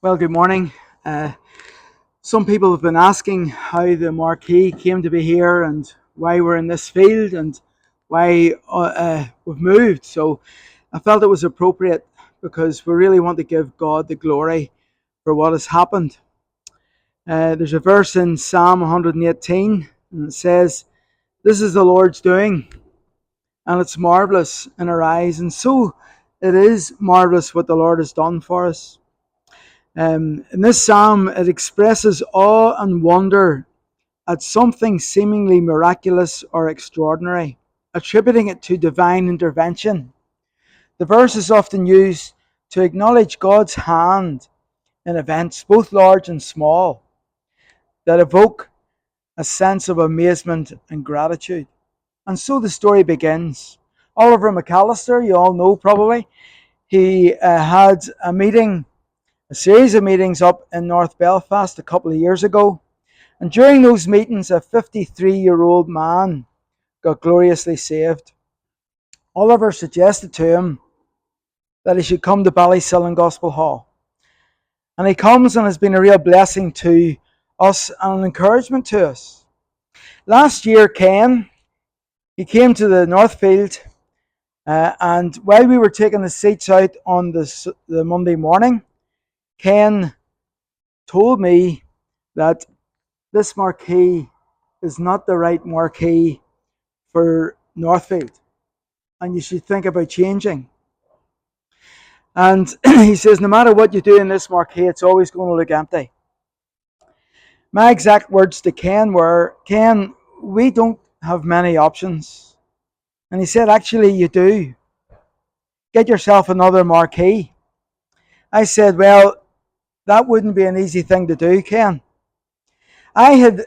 Well, good morning. Uh, some people have been asking how the marquee came to be here and why we're in this field and why we've moved. So I felt it was appropriate because we really want to give God the glory for what has happened. There's a verse in Psalm 118 and it says, "This is the Lord's doing, and it's marvellous in our eyes." And so it is marvellous what the Lord has done for us. In this psalm, it expresses awe and wonder at something seemingly miraculous or extraordinary, attributing it to divine intervention. The verse is often used to acknowledge God's hand in events, both large and small, that evoke a sense of amazement and gratitude. And so the story begins. Oliver McAllister, you all know probably, he had a series of meetings up in North Belfast a couple of years ago. And during those meetings, a 53-year-old man got gloriously saved. Oliver suggested to him that he should come to Ballysillan Gospel Hall. And he comes and has been a real blessing to us and an encouragement to us. Last year, Ken, he came to the Northfield, and while we were taking the seats out on the Monday morning, Ken told me that this marquee is not the right marquee for Northfield, and you should think about changing. And he says, no matter what you do in this marquee, it's always going to look empty. My exact words to Ken were, Ken, we don't have many options. And he said, actually, you do. Get yourself another marquee. I said, well, that wouldn't be an easy thing to do, Ken. I had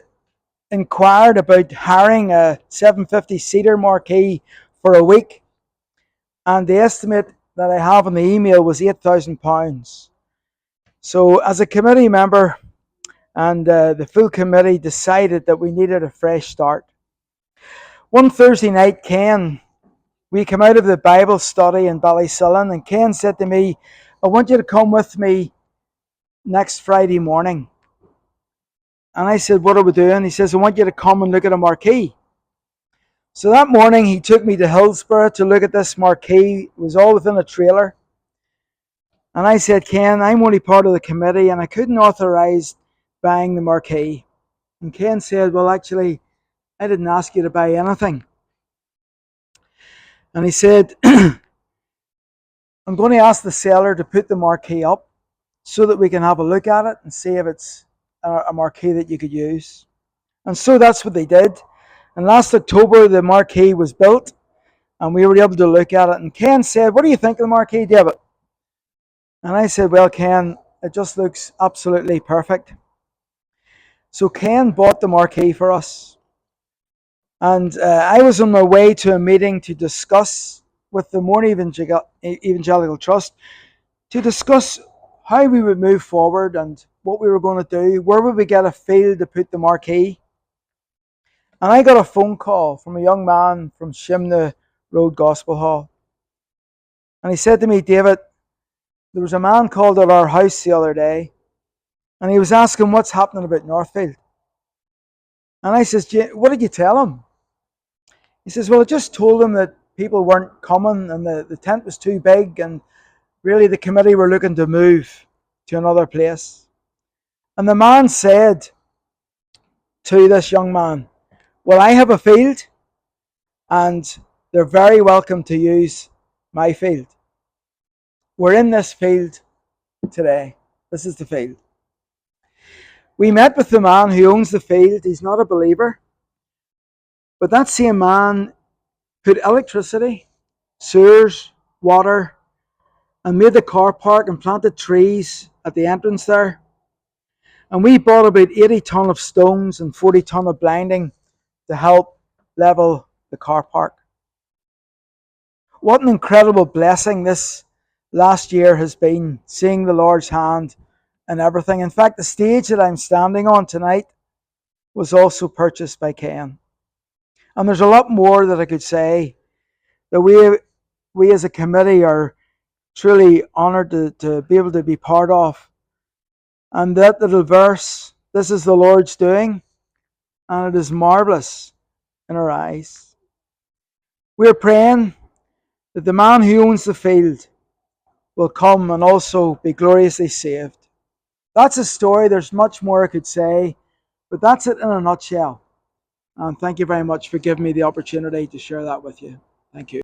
inquired about hiring a 750-seater marquee for a week, and the estimate that I have on the email was £8,000. So as a committee member and the full committee decided that we needed a fresh start. One Thursday night, Ken, we came out of the Bible study in Ballysillan, and Ken said to me, I want you to come with me next Friday morning. And I said, what are we doing? He says, I want you to come and look at a marquee. So that morning he took me to Hillsborough to look at this marquee. It was all within a trailer. And I said, Ken, I'm only part of the committee and I couldn't authorise buying the marquee. And Ken said, well, actually, I didn't ask you to buy anything. And he said, I'm going to ask the seller to put the marquee up so that we can have a look at it and see if it's a marquee that you could use. And so that's what they did. And last October, the marquee was built and we were able to look at it. And Ken said, what do you think of the marquee, David? And I said, well, Ken, it just looks absolutely perfect. So Ken bought the marquee for us. And I was on my way to a meeting to discuss with the Morning Evangelical Trust, to discuss how we would move forward and what we were going to do. Where would we get a field to put the marquee? And I got a phone call from a young man from Shimna Road Gospel Hall. And he said to me, David, there was a man called at our house the other day, and he was asking what's happening about Northfield. And I says, what did you tell him? He says, well, I just told him that people weren't coming and the tent was too big, and really the committee were looking to move to another place. And the man said to this young man, well, I have a field, and they're very welcome to use my field. We're in this field today. This is the field. We met with the man who owns the field. He's not a believer. But that same man put electricity, sewers, water, and made the car park and planted trees at the entrance there. And we bought about 80 tonne of stones and 40 tonne of blinding to help level the car park. What an incredible blessing this last year has been, seeing the Lord's hand and everything. In fact, the stage that I'm standing on tonight was also purchased by Ken. And there's a lot more that I could say that we as a committee are truly honoured to be able to be part of. And that little verse, this is the Lord's doing, and it is marvellous in our eyes. We're praying that the man who owns the field will come and also be gloriously saved. That's a story. There's much more I could say, but that's it in a nutshell. And thank you very much for giving me the opportunity to share that with you. Thank you.